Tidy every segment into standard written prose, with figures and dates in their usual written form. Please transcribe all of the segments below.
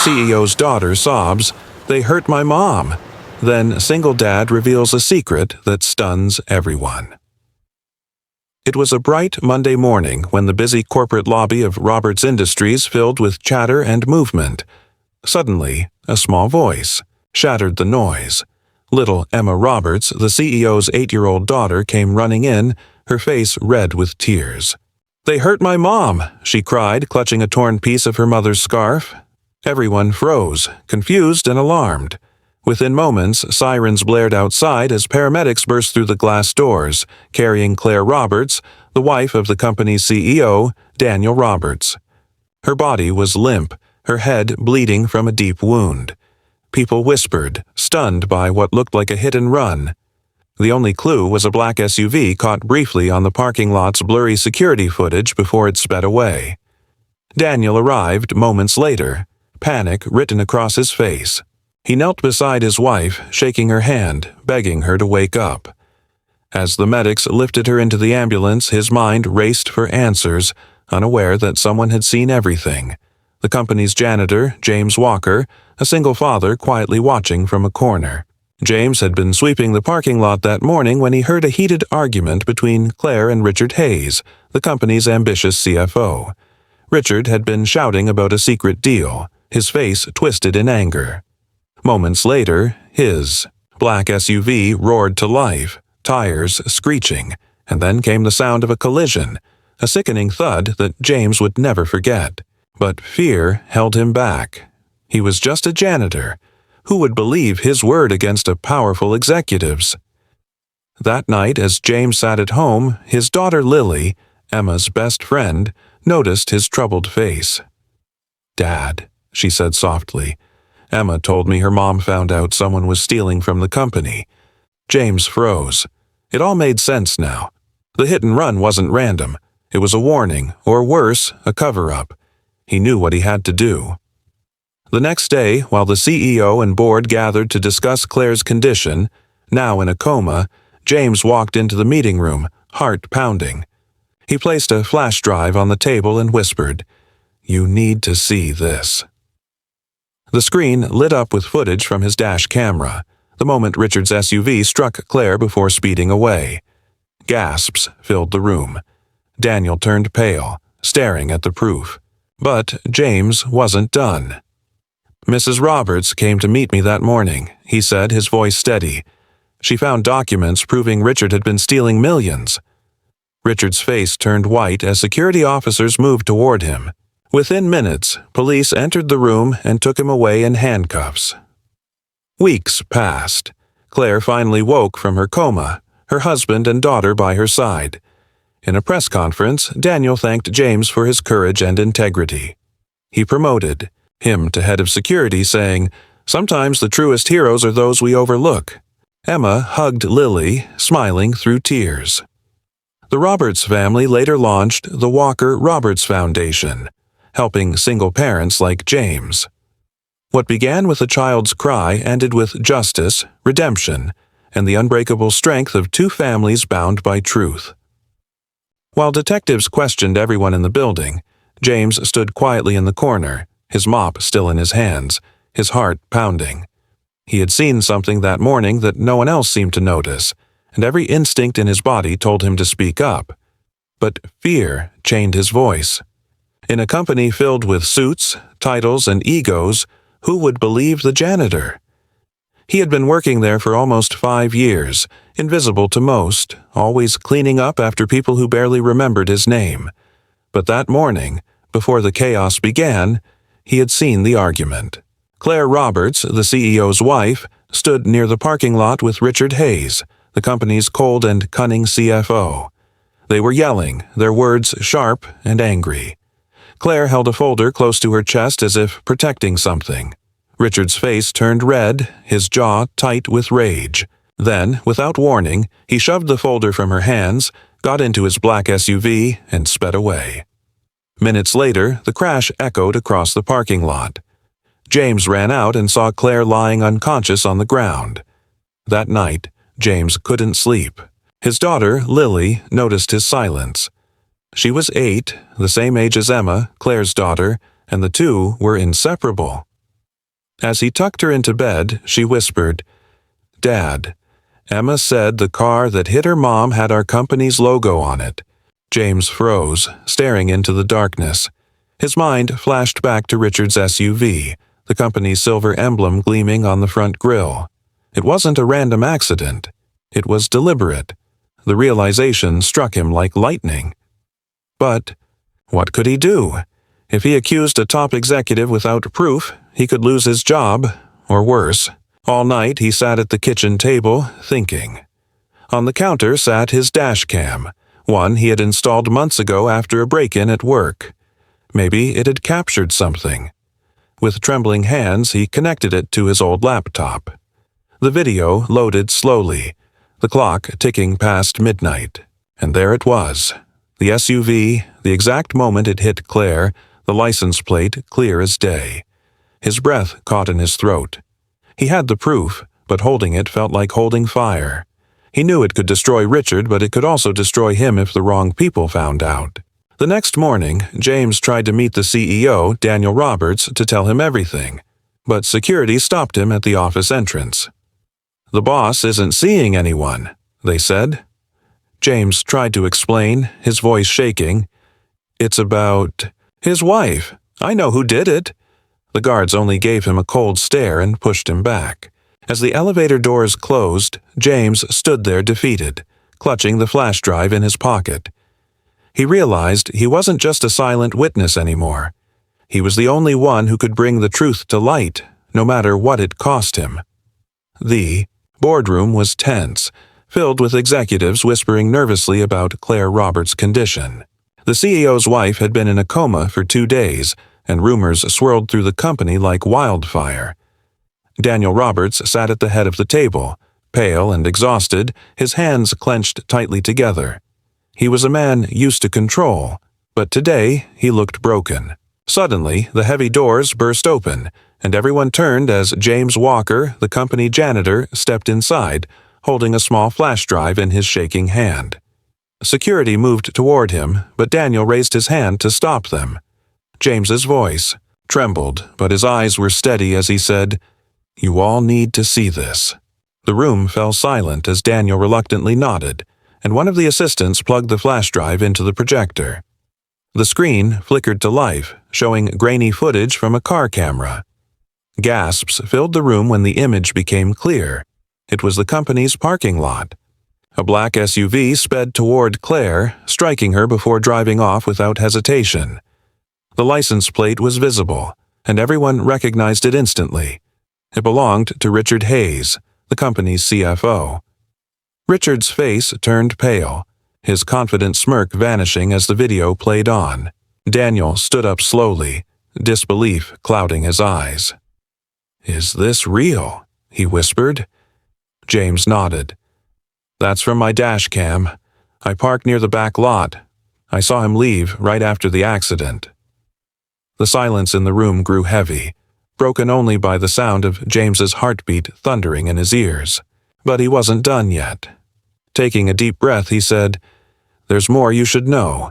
CEO's daughter sobs, "They hurt my mom." Then single dad reveals a secret that stuns everyone. It was a bright Monday morning when the busy corporate lobby of Roberts Industries filled with chatter and movement. Suddenly, a small voice shattered the noise. Little Emma Roberts, the CEO's 8-year-old daughter, came running in, her face red with tears. "They hurt my mom," she cried, clutching a torn piece of her mother's scarf. Everyone froze, confused and alarmed. Within moments, sirens blared outside as paramedics burst through the glass doors, carrying Claire Roberts, the wife of the company's CEO, Daniel Roberts. Her body was limp, her head bleeding from a deep wound. People whispered, stunned by what looked like a hit and run. The only clue was a black SUV caught briefly on the parking lot's blurry security footage before it sped away. Daniel arrived moments later, panic written across his face. He knelt beside his wife, shaking her hand, begging her to wake up. As the medics lifted her into the ambulance, his mind raced for answers, unaware that someone had seen everything. The company's janitor, James Walker, a single father quietly watching from a corner. James had been sweeping the parking lot that morning when he heard a heated argument between Claire and Richard Hayes, the company's ambitious CFO. Richard had been shouting about a secret deal, his face twisted in anger. Moments later, his black SUV roared to life, tires screeching, and then came the sound of a collision, a sickening thud that James would never forget. But fear held him back. He was just a janitor. Who would believe his word against a powerful executive's? That night, as James sat at home, his daughter Lily, Emma's best friend, noticed his troubled face. "Dad," she said softly, "Emma told me her mom found out someone was stealing from the company." James froze. It all made sense now. The hit and run wasn't random. It was a warning, or worse, a cover-up. He knew what he had to do. The next day, while the CEO and board gathered to discuss Claire's condition, now in a coma, James walked into the meeting room, heart pounding. He placed a flash drive on the table and whispered, "You need to see this." The screen lit up with footage from his dash camera, the moment Richard's SUV struck Claire before speeding away. Gasps filled the room. Daniel turned pale, staring at the proof. But James wasn't done. "Mrs. Roberts came to meet me that morning," he said, his voice steady. "She found documents proving Richard had been stealing millions." Richard's face turned white as security officers moved toward him. Within minutes, police entered the room and took him away in handcuffs. Weeks passed. Claire finally woke from her coma, her husband and daughter by her side. In a press conference, Daniel thanked James for his courage and integrity. He promoted him to head of security, saying, "Sometimes the truest heroes are those we overlook." Emma hugged Lily, smiling through tears. The Roberts family later launched the Walker Roberts Foundation, helping single parents like James. What began with a child's cry ended with justice, redemption, and the unbreakable strength of two families bound by truth. While detectives questioned everyone in the building, James stood quietly in the corner, his mop still in his hands, his heart pounding. He had seen something that morning that no one else seemed to notice, and every instinct in his body told him to speak up. But fear chained his voice. In a company filled with suits, titles, and egos, who would believe the janitor? He had been working there for almost 5 years, invisible to most, always cleaning up after people who barely remembered his name. But that morning, before the chaos began, he had seen the argument. Claire Roberts, the CEO's wife, stood near the parking lot with Richard Hayes, the company's cold and cunning CFO. They were yelling, their words sharp and angry. Claire held a folder close to her chest as if protecting something. Richard's face turned red, his jaw tight with rage. Then, without warning, he shoved the folder from her hands, got into his black SUV, and sped away. Minutes later, the crash echoed across the parking lot. James ran out and saw Claire lying unconscious on the ground. That night, James couldn't sleep. His daughter, Lily, noticed his silence. She was 8, the same age as Emma, Claire's daughter, and the two were inseparable. As he tucked her into bed, she whispered, "Dad, Emma said the car that hit her mom had our company's logo on it." James froze, staring into the darkness. His mind flashed back to Richard's SUV, the company's silver emblem gleaming on the front grille. It wasn't a random accident. It was deliberate. The realization struck him like lightning. But what could he do? If he accused a top executive without proof, he could lose his job, or worse. All night he sat at the kitchen table, thinking. On the counter sat his dash cam, one he had installed months ago after a break-in at work. Maybe it had captured something. With trembling hands, he connected it to his old laptop. The video loaded slowly, the clock ticking past midnight. And there it was. The SUV, the exact moment it hit Claire, the license plate clear as day. His breath caught in his throat. He had the proof, but holding it felt like holding fire. He knew it could destroy Richard, but it could also destroy him if the wrong people found out. The next morning, James tried to meet the CEO, Daniel Roberts, to tell him everything, but security stopped him at the office entrance. "The boss isn't seeing anyone," they said. James tried to explain, his voice shaking. "It's about his wife. I know who did it." The guards only gave him a cold stare and pushed him back. As the elevator doors closed, James stood there defeated, clutching the flash drive in his pocket. He realized he wasn't just a silent witness anymore. He was the only one who could bring the truth to light, no matter what it cost him. The boardroom was tense, filled with executives whispering nervously about Claire Roberts' condition. The CEO's wife had been in a coma for 2 days, and rumors swirled through the company like wildfire. Daniel Roberts sat at the head of the table, pale and exhausted, his hands clenched tightly together. He was a man used to control, but today he looked broken. Suddenly, the heavy doors burst open, and everyone turned as James Walker, the company janitor, stepped inside, holding a small flash drive in his shaking hand. Security moved toward him, but Daniel raised his hand to stop them. James's voice trembled, but his eyes were steady as he said, "You all need to see this." The room fell silent as Daniel reluctantly nodded, and one of the assistants plugged the flash drive into the projector. The screen flickered to life, showing grainy footage from a car camera. Gasps filled the room when the image became clear. It was the company's parking lot. A black SUV sped toward Claire, striking her before driving off without hesitation. The license plate was visible, and everyone recognized it instantly. It belonged to Richard Hayes, the company's CFO. Richard's face turned pale, his confident smirk vanishing as the video played on. Daniel stood up slowly, disbelief clouding his eyes. "Is this real?" he whispered. James nodded. "That's from my dash cam. I parked near the back lot. I saw him leave right after the accident." The silence in the room grew heavy, broken only by the sound of James's heartbeat thundering in his ears. But he wasn't done yet. Taking a deep breath, he said, "There's more you should know.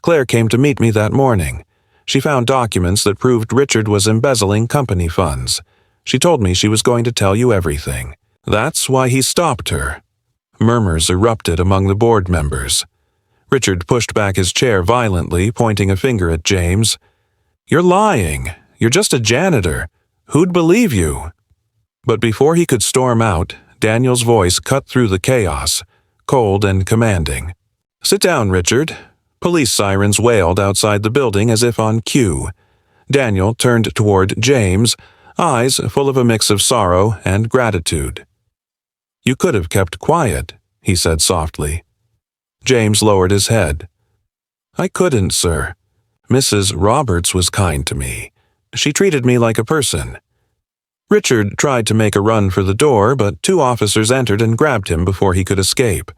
Claire came to meet me that morning. She found documents that proved Richard was embezzling company funds. She told me she was going to tell you everything. That's why he stopped her." Murmurs erupted among the board members. Richard pushed back his chair violently, pointing a finger at James. "You're lying. You're just a janitor. Who'd believe you?" But before he could storm out, Daniel's voice cut through the chaos, cold and commanding. "Sit down, Richard." Police sirens wailed outside the building as if on cue. Daniel turned toward James, eyes full of a mix of sorrow and gratitude. "You could have kept quiet," he said softly. James lowered his head. "I couldn't, sir. Mrs. Roberts was kind to me. She treated me like a person." Richard tried to make a run for the door, but 2 officers entered and grabbed him before he could escape.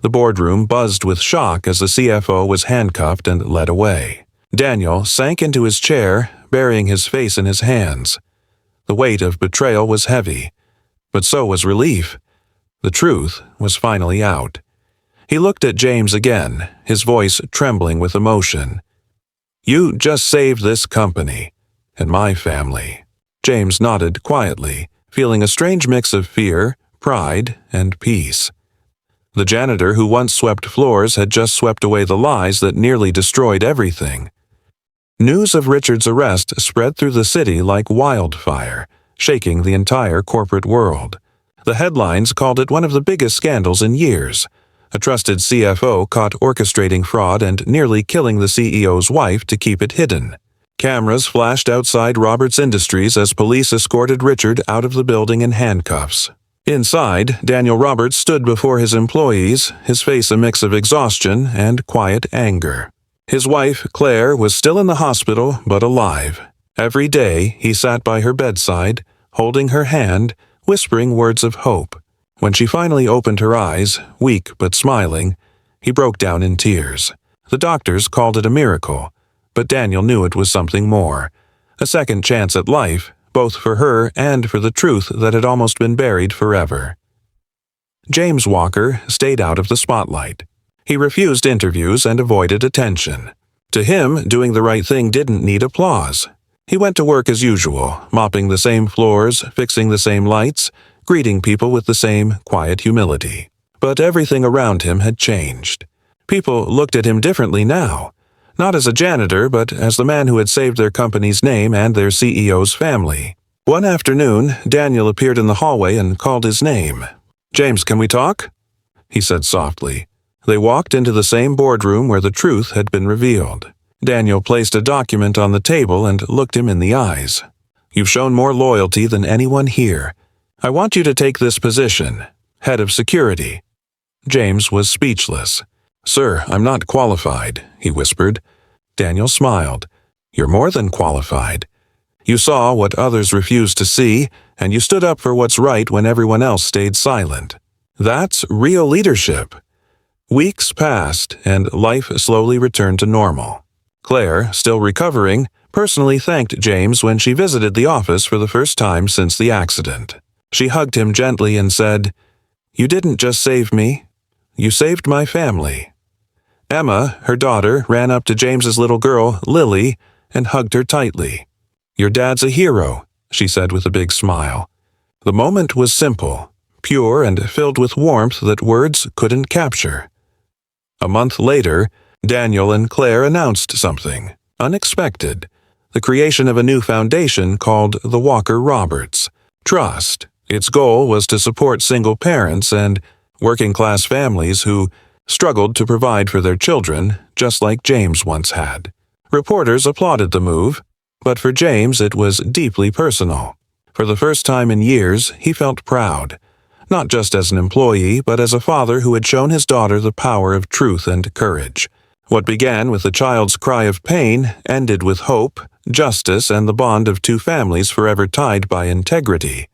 The boardroom buzzed with shock as the CFO was handcuffed and led away. Daniel sank into his chair, burying his face in his hands. The weight of betrayal was heavy, but so was relief. The truth was finally out. He looked at James again, his voice trembling with emotion. "You just saved this company, and my family." James nodded quietly, feeling a strange mix of fear, pride, and peace. The janitor who once swept floors had just swept away the lies that nearly destroyed everything. News of Richard's arrest spread through the city like wildfire, shaking the entire corporate world. The headlines called it one of the biggest scandals in years. A trusted CFO caught orchestrating fraud and nearly killing the CEO's wife to keep it hidden. Cameras flashed outside Roberts Industries as police escorted Richard out of the building in handcuffs. Inside, Daniel Roberts stood before his employees, his face a mix of exhaustion and quiet anger. His wife, Claire, was still in the hospital but alive. Every day, he sat by her bedside, holding her hand, whispering words of hope. When she finally opened her eyes, weak but smiling, he broke down in tears. The doctors called it a miracle, but Daniel knew it was something more. A second chance at life, both for her and for the truth that had almost been buried forever. James Walker stayed out of the spotlight. He refused interviews and avoided attention. To him, doing the right thing didn't need applause. He went to work as usual, mopping the same floors, fixing the same lights, greeting people with the same quiet humility. But everything around him had changed. People looked at him differently now, not as a janitor, but as the man who had saved their company's name and their CEO's family. One afternoon, Daniel appeared in the hallway and called his name. "James, can we talk?" he said softly. They walked into the same boardroom where the truth had been revealed. Daniel placed a document on the table and looked him in the eyes. "You've shown more loyalty than anyone here. I want you to take this position, head of security." James was speechless. "Sir, I'm not qualified," he whispered. Daniel smiled. "You're more than qualified. You saw what others refused to see, and you stood up for what's right when everyone else stayed silent. That's real leadership." Weeks passed, and life slowly returned to normal. Claire, still recovering, personally thanked James when she visited the office for the first time since the accident. She hugged him gently and said, "You didn't just save me. You saved my family." Emma, her daughter, ran up to James's little girl, Lily, and hugged her tightly. "Your dad's a hero," she said with a big smile. The moment was simple, pure, and filled with warmth that words couldn't capture. A month later, Daniel and Claire announced something unexpected: the creation of a new foundation called the Walker Roberts Trust. Its goal was to support single parents and working-class families who struggled to provide for their children, just like James once had. Reporters applauded the move, but for James it was deeply personal. For the first time in years, he felt proud, not just as an employee, but as a father who had shown his daughter the power of truth and courage. What began with a child's cry of pain ended with hope, justice, and the bond of two families forever tied by integrity.